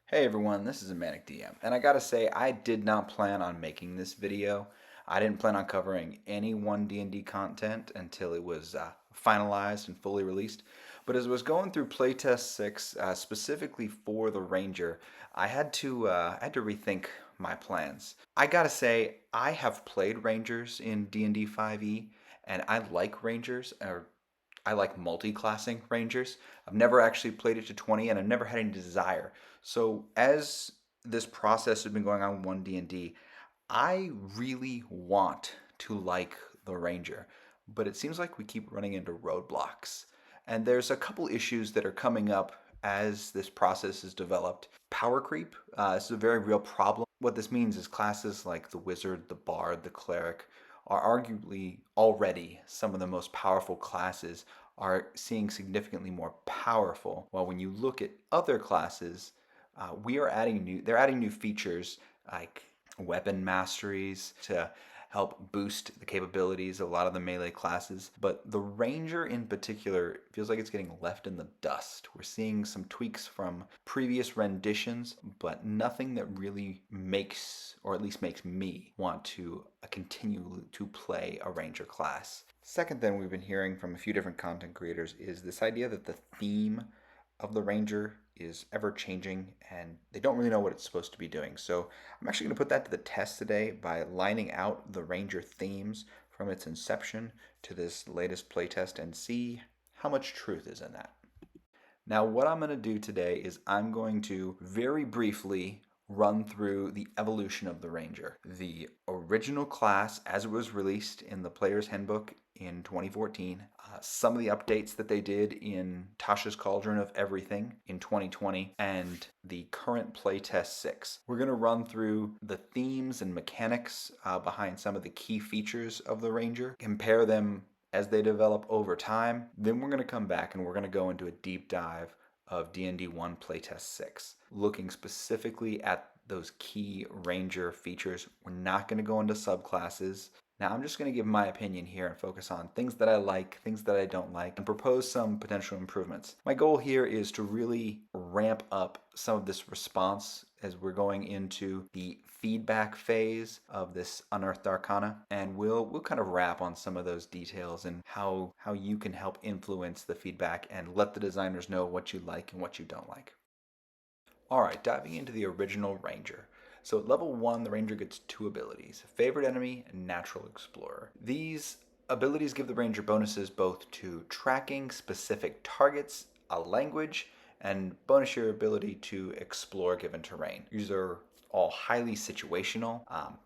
Hey everyone, this is a Manic DM, and I gotta say, I did not plan on making this video. I didn't plan on covering any ONE D&D content until it was finalized and fully released. But as I was going through Playtest 6, specifically for the Ranger, I had to rethink my plans. I gotta say, I have played Rangers in D&D 5e, and I like Rangers, or I like multi-classing Rangers. I've never actually played it to 20, and I've never had any desire. So as this process has been going on ONE D&D, I really want to like the Ranger, but it seems like we keep running into roadblocks. And there's a couple issues that are coming up as this process is developed. Power creep, this is a very real problem. What this means is classes like the Wizard, the Bard, the Cleric are arguably already some of the most powerful classes are seeing significantly more powerful. While when you look at other classes, they're adding new features like weapon masteries to help boost the capabilities of a lot of the melee classes. But the Ranger in particular feels like it's getting left in the dust. We're seeing some tweaks from previous renditions, but nothing that really makes, or at least makes me, want to continue to play a Ranger class. Second thing we've been hearing from a few different content creators is this idea that the theme of the Ranger is ever changing and they don't really know what it's supposed to be doing. So I'm actually going to put that to the test today by lining out the Ranger themes from its inception to this latest playtest and see how much truth is in that. Now, what I'm going to do today is I'm going to very briefly run through the evolution of the Ranger. The original class as it was released in the Player's Handbook in 2014, some of the updates that they did in Tasha's Cauldron of Everything in 2020, and the current Playtest 6. We're going to run through the themes and mechanics behind some of the key features of the Ranger, compare them as they develop over time. Then we're going to come back and we're going to go into a deep dive of D&D 1 Playtest 6, looking specifically at those key Ranger features. We're not going to go into subclasses. Now I'm just going to give my opinion here and focus on things that I like, things that I don't like, and propose some potential improvements. My goal here is to really ramp up some of this response as we're going into the feedback phase of this Unearthed Arcana, and we'll kind of wrap on some of those details and how you can help influence the feedback and let the designers know what you like and what you don't like. Alright, diving into the original Ranger. So at level 1, the Ranger gets 2 abilities, Favorite Enemy and Natural Explorer. These abilities give the Ranger bonuses both to tracking specific targets, a language, and bonus your ability to explore given terrain. These are all highly situational.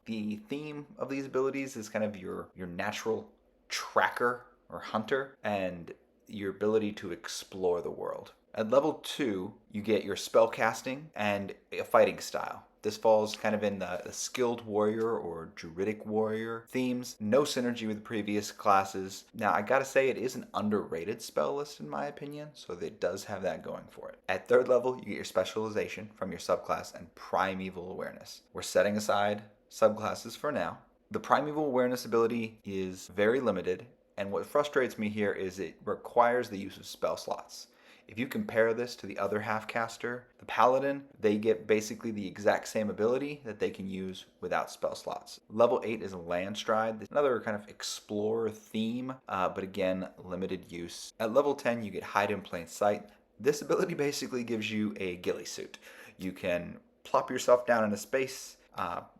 The theme of these abilities is kind of your natural tracker or hunter and your ability to explore the world. At level 2, you get your spell casting and a fighting style. This falls kind of in the skilled warrior or druidic warrior themes. No synergy with the previous classes. Now, I gotta say, it is an underrated spell list in my opinion, so it does have that going for it. At 3rd level, you get your specialization from your subclass and primeval awareness. We're setting aside subclasses for now. The primeval awareness ability is very limited, and what frustrates me here is it requires the use of spell slots. If you compare this to the other half-caster, the Paladin, they get basically the exact same ability that they can use without spell slots. Level 8 is Landstride, another kind of explorer theme, but again, limited use. At level 10, you get Hide in Plain Sight. This ability basically gives you a ghillie suit. You can plop yourself down in a space,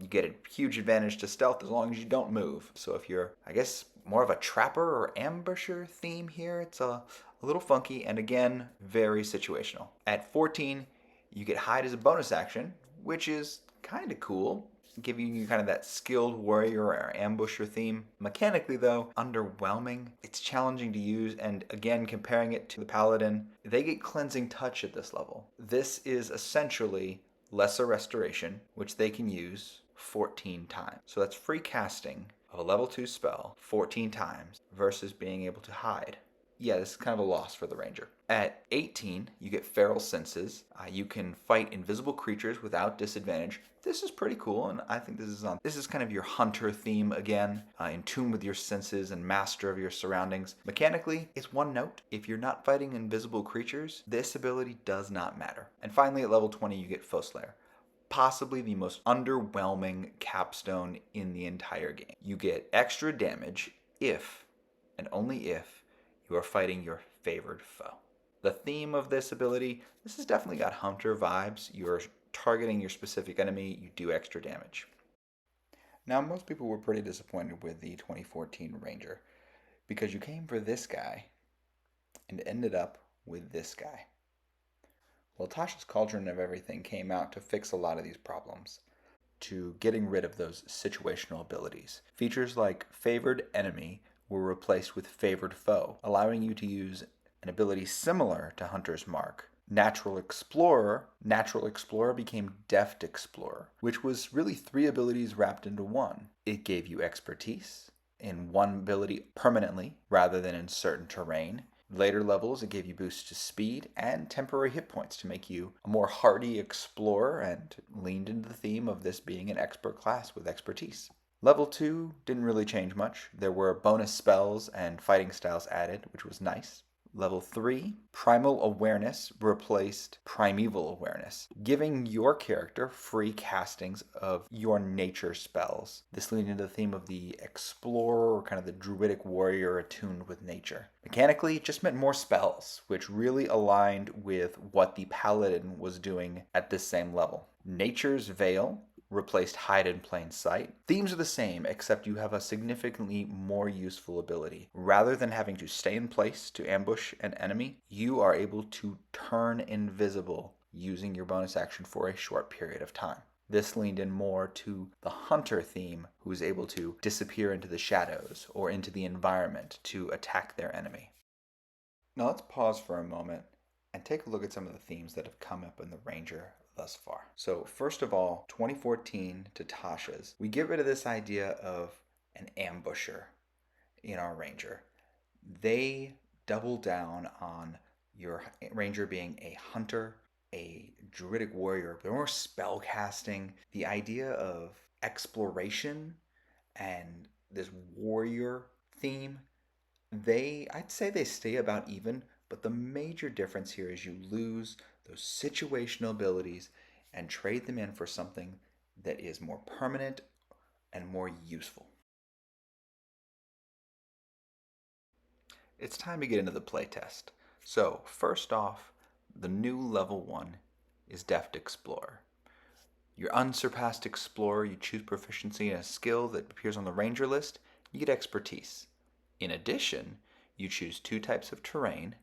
you get a huge advantage to stealth as long as you don't move. So if you're, I guess, more of a trapper or ambusher theme here, it's a little funky and again, very situational. At 14, you get hide as a bonus action, which is kind of cool, giving you kind of that skilled warrior or ambusher theme. Mechanically though, underwhelming. It's challenging to use, and again, comparing it to the Paladin, they get cleansing touch at this level. This is essentially lesser restoration, which they can use 14 times. So that's free casting of a level 2 spell 14 times versus being able to hide yeah, this is kind of a loss for the ranger. At 18, you get feral senses. You can fight invisible creatures without disadvantage. This is pretty cool, and I think this is kind of your hunter theme again, in tune with your senses and master of your surroundings. Mechanically, it's one note. If you're not fighting invisible creatures, this ability does not matter. And finally, at level 20, you get Foe Slayer, possibly the most underwhelming capstone in the entire game. You get extra damage if, and only if, you are fighting your favored foe. The theme of this ability, this has definitely got hunter vibes. You're targeting your specific enemy, you do extra damage. Now, most people were pretty disappointed with the 2014 Ranger because you came for this guy and ended up with this guy. Well, Tasha's Cauldron of Everything came out to fix a lot of these problems, to getting rid of those situational abilities. Features like Favored Enemy were replaced with Favored Foe, allowing you to use an ability similar to Hunter's Mark. Natural Explorer became Deft Explorer, which was really 3 abilities wrapped into one. It gave you expertise in one ability permanently rather than in certain terrain. Later levels, it gave you boosts to speed and temporary hit points to make you a more hardy explorer, and leaned into the theme of this being an expert class with expertise. Level 2 didn't really change much. There were bonus spells and fighting styles added, which was nice. Level 3, Primal Awareness replaced Primeval Awareness, giving your character free castings of your nature spells. This leaned into the theme of the explorer, or kind of the druidic warrior attuned with nature. Mechanically, it just meant more spells, which really aligned with what the paladin was doing at this same level. Nature's Veil replaced Hide in Plain Sight. Themes are the same, except you have a significantly more useful ability. Rather than having to stay in place to ambush an enemy, you are able to turn invisible using your bonus action for a short period of time. This leaned in more to the hunter theme, who is able to disappear into the shadows or into the environment to attack their enemy. Now let's pause for a moment and take a look at some of the themes that have come up in the Ranger thus far. So first of all, 2014 to Tasha's, we get rid of this idea of an ambusher in our Ranger. They double down on your Ranger being a hunter, a druidic warrior, but more spell casting. The idea of exploration and this warrior theme, I'd say they stay about even, but the major difference here is you lose those situational abilities and trade them in for something that is more permanent and more useful. It's time to get into the playtest. So first off, the new level 1 is Deft Explorer. Your unsurpassed explorer, you choose proficiency in a skill that appears on the Ranger list, you get expertise. In addition, you choose 2 types of terrain,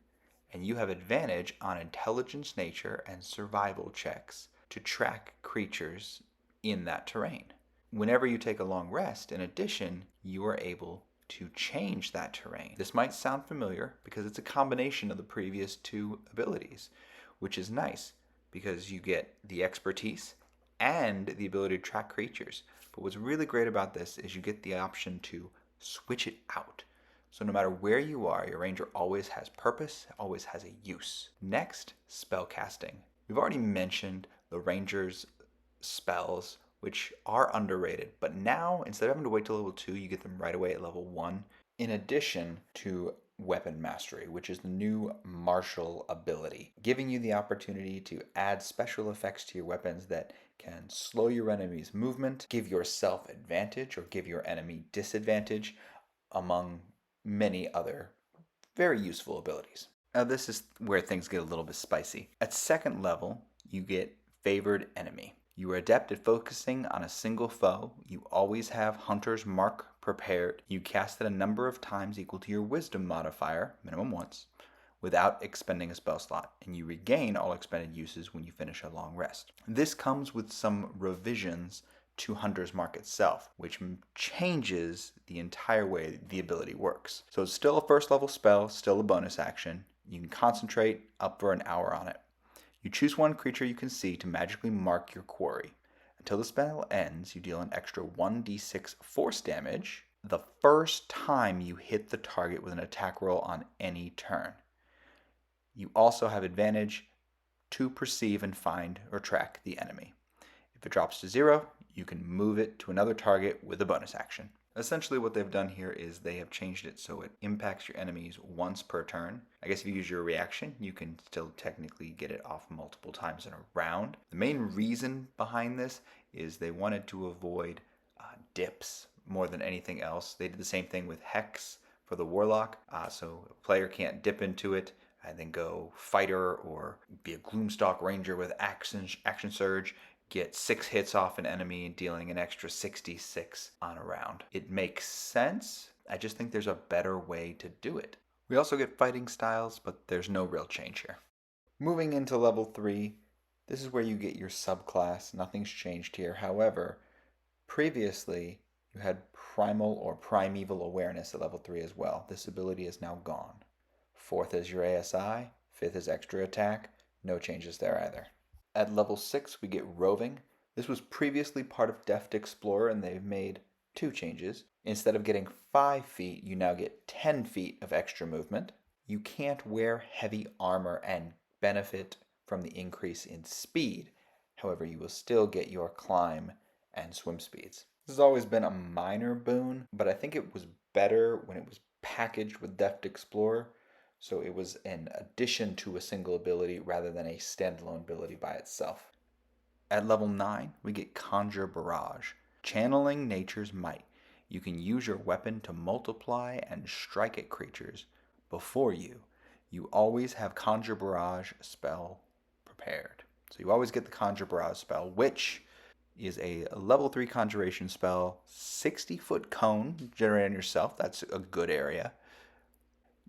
and you have advantage on intelligence, nature, and survival checks to track creatures in that terrain. Whenever you take a long rest, in addition, you are able to change that terrain. This might sound familiar because it's a combination of the previous 2 abilities, which is nice because you get the expertise and the ability to track creatures. But what's really great about this is you get the option to switch it out. So no matter where you are, your Ranger always has purpose, always has a use. Next, spell casting. We've already mentioned the Ranger's spells, which are underrated, but now instead of having to wait till level 2, you get them right away at level 1, in addition to Weapon Mastery, which is the new martial ability, giving you the opportunity to add special effects to your weapons that can slow your enemy's movement, give yourself advantage, or give your enemy disadvantage, among many other very useful abilities. Now this is where things get a little bit spicy. At 2nd level, you get Favored Enemy. You are adept at focusing on a single foe. You always have Hunter's Mark prepared. You cast it a number of times equal to your Wisdom modifier, minimum once, without expending a spell slot, and you regain all expended uses when you finish a long rest. This comes with some revisions to Hunter's Mark itself, which changes the entire way the ability works. So it's still a 1st level spell, still a bonus action. You can concentrate up for an hour on it. You choose 1 creature you can see to magically mark your quarry. Until the spell ends, you deal an extra 1d6 force damage. the first time you hit the target with an attack roll on any turn. You also have advantage to perceive and find or track the enemy. If it drops to 0, you can move it to another target with a bonus action. Essentially what they've done here is they have changed it so it impacts your enemies once per turn. I guess if you use your reaction, you can still technically get it off multiple times in a round. The main reason behind this is they wanted to avoid dips more than anything else. They did the same thing with Hex for the Warlock, so a player can't dip into it and then go fighter or be a Gloomstalk Ranger with action surge, get 6 hits off an enemy, dealing an extra 66 on a round. It makes sense. I just think there's a better way to do it. We also get fighting styles, but there's no real change here. Moving into level 3, this is where you get your subclass. Nothing's changed here. However, previously you had primal or primeval awareness at level 3 as well. This ability is now gone. 4th is your ASI, 5th is extra attack. No changes there either. At level 6, we get roving. This was previously part of Deft Explorer, and they've made 2 changes. Instead of getting 5 feet, you now get 10 feet of extra movement. You can't wear heavy armor and benefit from the increase in speed. However, you will still get your climb and swim speeds. This has always been a minor boon, but I think it was better when it was packaged with Deft Explorer. So it was an addition to a single ability rather than a standalone ability by itself. At level 9, we get Conjure Barrage. Channeling Nature's Might. You can use your weapon to multiply and strike at creatures before you. You always have Conjure Barrage spell prepared. So you always get the Conjure Barrage spell, which is a level 3 conjuration spell, 60-foot cone generated on yourself. That's a good area.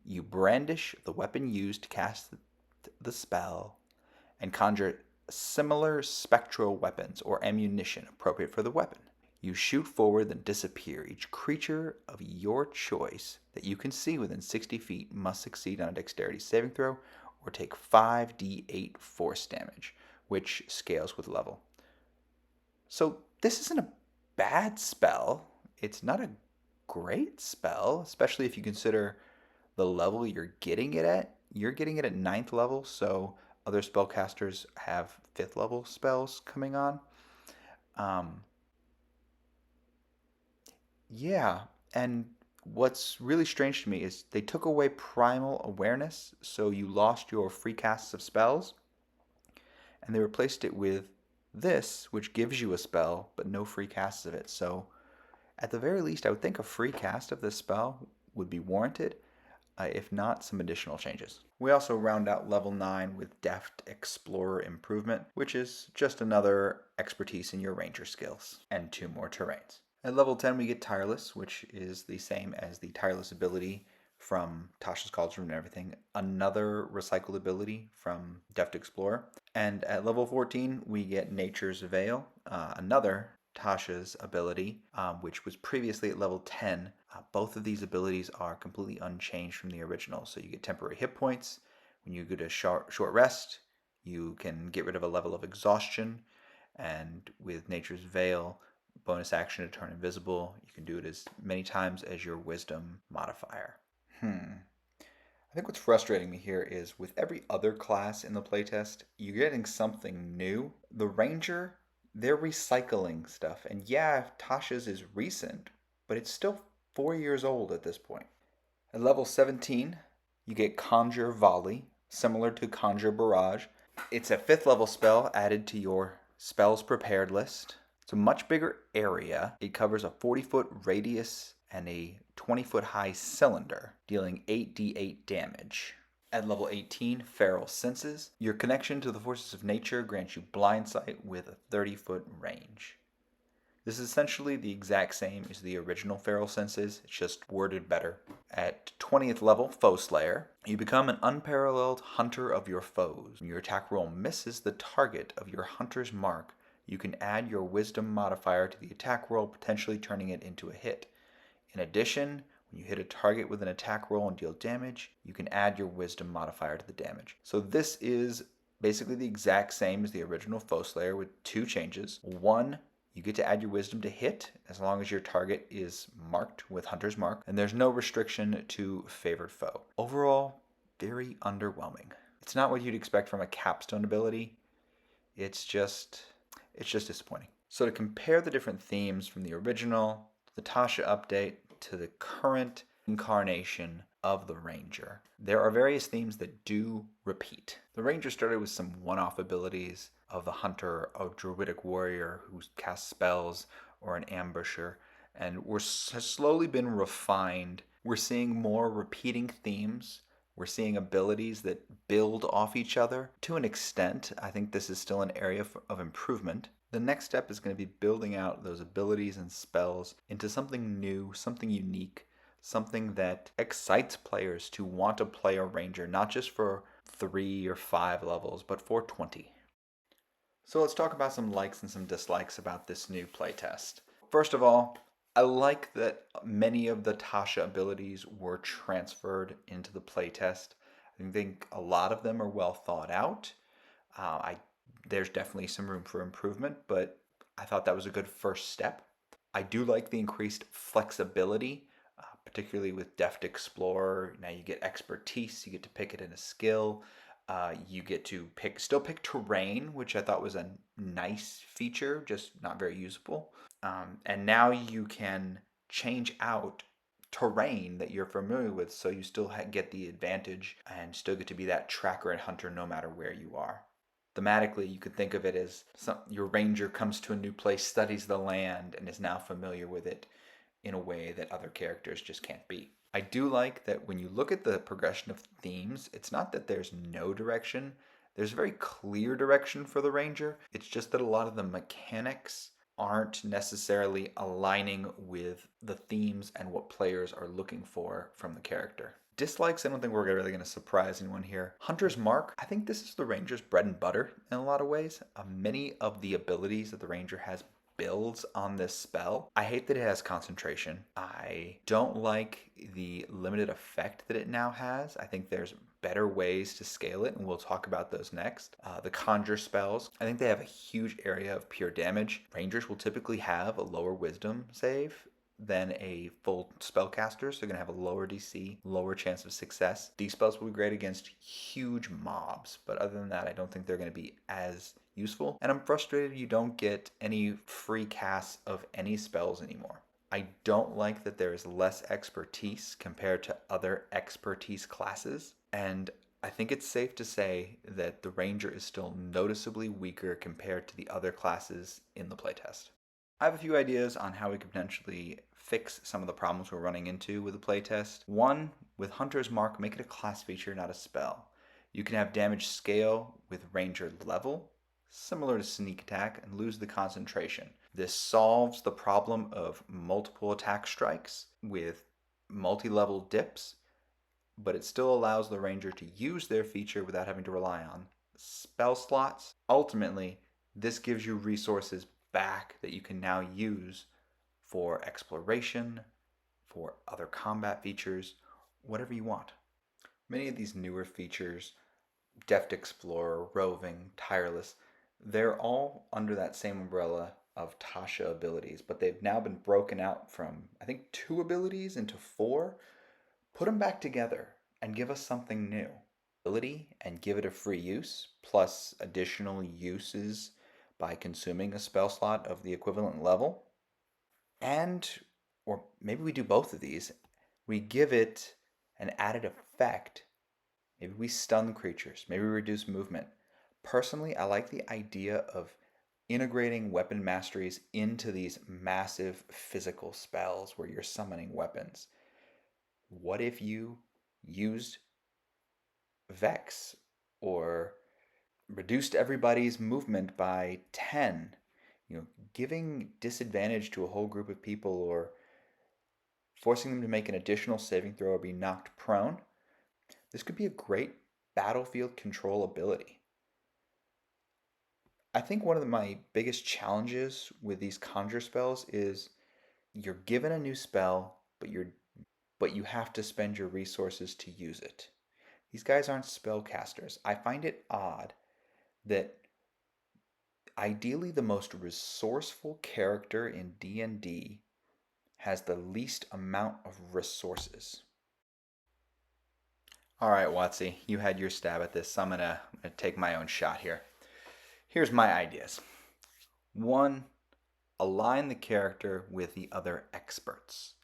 You brandish the weapon used to cast the spell and conjure similar spectral weapons or ammunition appropriate for the weapon. You shoot forward, then disappear. Each creature of your choice that you can see within 60 feet must succeed on a dexterity saving throw or take 5d8 force damage, which scales with level. So this isn't a bad spell. It's not a great spell, especially if you consider the level you're getting it at. You're getting it at 9th level, so other spellcasters have 5th level spells coming on. Yeah, and what's really strange to me is they took away primal awareness, so you lost your free casts of spells, and they replaced it with this, which gives you a spell, but no free casts of it. So at the very least, I would think a free cast of this spell would be warranted. If not, some additional changes. We also round out level 9 with Deft Explorer Improvement, which is just another expertise in your ranger skills, and 2 more terrains. At level 10 we get Tireless, which is the same as the Tireless ability from Tasha's Cauldron and everything, another recycled ability from Deft Explorer. And at level 14 we get Nature's Veil, another Tasha's ability, which was previously at level 10. Both of these abilities are completely unchanged from the original. So you get temporary hit points. When you go to short rest, you can get rid of a level of exhaustion. And with Nature's Veil, bonus action to turn invisible. You can do it as many times as your wisdom modifier. I think what's frustrating me here is with every other class in the playtest, you're getting something new. The Ranger, they're recycling stuff. And yeah, Tasha's is recent, but it's still 4 years old at this point. At level 17, you get Conjure Volley, similar to Conjure Barrage. It's a 5th level spell added to your spells prepared list. It's a much bigger area. It covers a 40-foot radius and a 20-foot high cylinder, dealing 8d8 damage. At level 18, Feral Senses. Your connection to the forces of nature grants you blind sight with a 30-foot range. This is essentially the exact same as the original Feral Senses, it's just worded better. At 20th level, Foe Slayer, you become an unparalleled hunter of your foes. When your attack roll misses the target of your hunter's mark, you can add your wisdom modifier to the attack roll, potentially turning it into a hit. In addition, when you hit a target with an attack roll and deal damage, you can add your wisdom modifier to the damage. So this is basically the exact same as the original Foe Slayer with 2 changes. 1, You get to add your wisdom to hit as long as your target is marked with Hunter's Mark, and there's no restriction to favored foe. Overall, very underwhelming. It's not what you'd expect from a capstone ability. It's just disappointing. So to compare the different themes from the original, the Tasha update, to the current incarnation of the Ranger, there are various themes that do repeat. The Ranger started with some one-off abilities of the Hunter, a druidic warrior who casts spells, or an ambusher, and has slowly been refined. We're seeing more repeating themes. We're seeing abilities that build off each other. To an extent, I think this is still an area of improvement. The next step is going to be building out those abilities and spells into something new, something unique, something that excites players to want to play a Ranger, not just for 3 or 5 levels, but for 20. So let's talk about some likes and some dislikes about this new playtest. First of all, I like that many of the Tasha abilities were transferred into the playtest. I think a lot of them are well thought out. There's definitely some room for improvement, but I thought that was a good first step. I do like the increased flexibility, particularly with Deft Explorer. Now you get expertise, you get to pick it in a skill. You get to still pick terrain, which I thought was a nice feature, just not very usable. And now you can change out terrain that you're familiar with, so you still get the advantage and still get to be that tracker and hunter no matter where you are. Thematically, you could think of it as your ranger comes to a new place, studies the land, and is now familiar with it in a way that other characters just can't be. I do like that when you look at the progression of themes, it's not that there's no direction. There's a very clear direction for the ranger. It's just that a lot of the mechanics aren't necessarily aligning with the themes and what players are looking for from the character. Dislikes, I don't think we're really going to surprise anyone here. Hunter's Mark, I think this is the Ranger's bread and butter in a lot of ways. Many of the abilities that the Ranger has builds on this spell. I hate that it has concentration. I don't like the limited effect that it now has. I think there's better ways to scale it, and we'll talk about those next. The conjure spells, I think they have a huge area of pure damage. Rangers will typically have a lower wisdom save than a full spellcaster, so they're going to have a lower DC, lower chance of success. These spells will be great against huge mobs, but other than that, I don't think they're going to be as useful. And I'm frustrated you don't get any free casts of any spells anymore. I don't like that there is less expertise compared to other expertise classes, and I think it's safe to say that the Ranger is still noticeably weaker compared to the other classes in the playtest. I have a few ideas on how we could potentially fix some of the problems we're running into with the playtest. One, with Hunter's Mark, make it a class feature, not a spell. You can have damage scale with Ranger level, similar to sneak attack, and lose the concentration. This solves the problem of multiple attack strikes with multi-level dips, but it still allows the Ranger to use their feature without having to rely on spell slots. Ultimately, this gives you resources back that you can now use for exploration, for other combat features, whatever you want. Many of these newer features, Deft Explorer, Roving, Tireless, they're all under that same umbrella of Tasha abilities, but they've now been broken out from, I think, 2 abilities into 4. Put them back together and give us something new. Ability and give it a free use, plus additional uses by consuming a spell slot of the equivalent level. And, or maybe we do both of these. We give it an added effect. Maybe we stun creatures. Maybe we reduce movement. Personally, I like the idea of integrating weapon masteries into these massive physical spells where you're summoning weapons. What if you used Vex or reduced everybody's movement by 10? Giving disadvantage to a whole group of people or forcing them to make an additional saving throw or be knocked prone. This could be a great battlefield control ability. I think one of my biggest challenges with these conjure spells is you're given a new spell, but you have to spend your resources to use it. These guys aren't spellcasters. I find it odd that Ideally, the most resourceful character in D&D has the least amount of resources. All right, Watsy, you had your stab at this, so I'm gonna take my own shot here. Here's my ideas. 1, align the character with the other experts.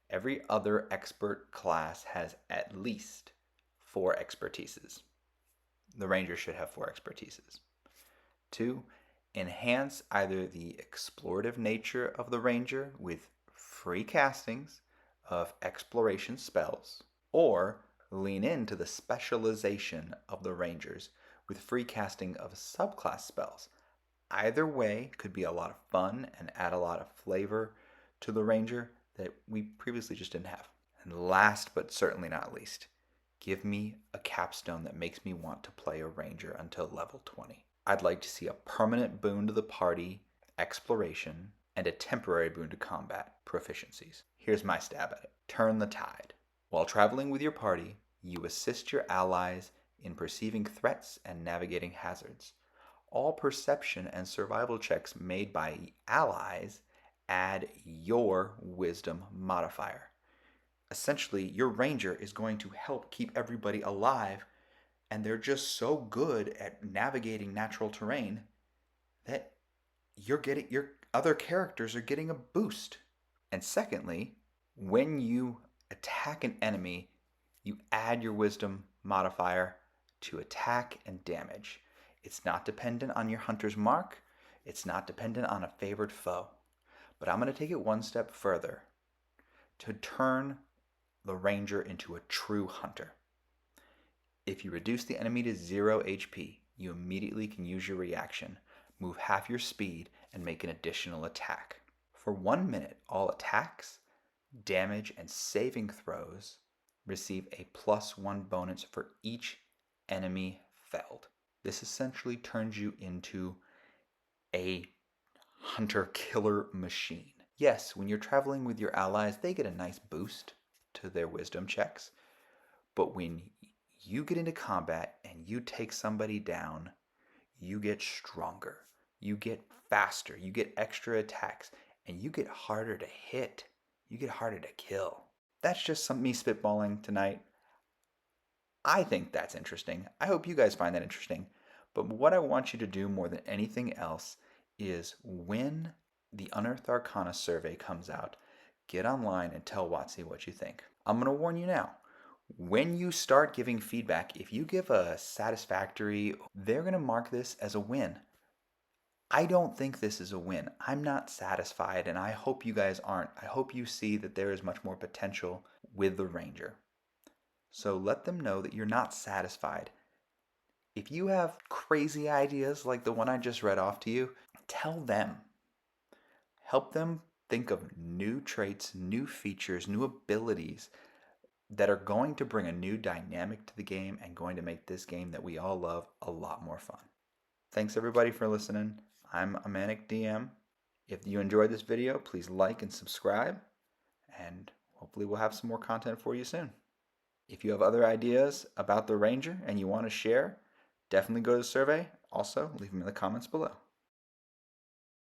Every other expert class has at least 4 expertises. The ranger should have 4 expertises. 2, enhance either the explorative nature of the ranger with free castings of exploration spells, or lean into the specialization of the rangers with free casting of subclass spells. Either way could be a lot of fun and add a lot of flavor to the ranger that we previously just didn't have. And last but certainly not least, give me a capstone that makes me want to play a ranger until level 20. I'd like to see a permanent boon to the party, exploration, and a temporary boon to combat, proficiencies. Here's my stab at it. Turn the tide. While traveling with your party, you assist your allies in perceiving threats and navigating hazards. All perception and survival checks made by allies add your wisdom modifier. Essentially, your ranger is going to help keep everybody alive, and they're just so good at navigating natural terrain that your other characters are getting a boost. And secondly, when you attack an enemy, you add your wisdom modifier to attack and damage. It's not dependent on your hunter's mark. It's not dependent on a favored foe. But I'm going to take it one step further to turn the ranger into a true hunter. If you reduce the enemy to 0 HP, you immediately can use your reaction, move half your speed, and make an additional attack. For 1 minute, all attacks, damage, and saving throws receive a +1 bonus for each enemy felled. This essentially turns you into a hunter-killer machine. Yes, when you're traveling with your allies, they get a nice boost to their wisdom checks. But when you get into combat and you take somebody down, you get stronger, you get faster, you get extra attacks, and you get harder to hit. You get harder to kill. That's just me spitballing tonight. I think that's interesting. I hope you guys find that interesting. But what I want you to do more than anything else is when the Unearthed Arcana survey comes out, get online and tell Watsy what you think. I'm going to warn you now. When you start giving feedback, if you give a satisfactory, they're going to mark this as a win. I don't think this is a win. I'm not satisfied, and I hope you guys aren't. I hope you see that there is much more potential with the Ranger. So let them know that you're not satisfied. If you have crazy ideas like the one I just read off to you, tell them. Help them think of new traits, new features, new abilities that are going to bring a new dynamic to the game and going to make this game that we all love a lot more fun. Thanks everybody for listening. I'm a Manic DM. If you enjoyed this video, please like and subscribe, and hopefully we'll have some more content for you soon. If you have other ideas about the Ranger and you want to share, definitely go to the survey. Also, leave them in the comments below.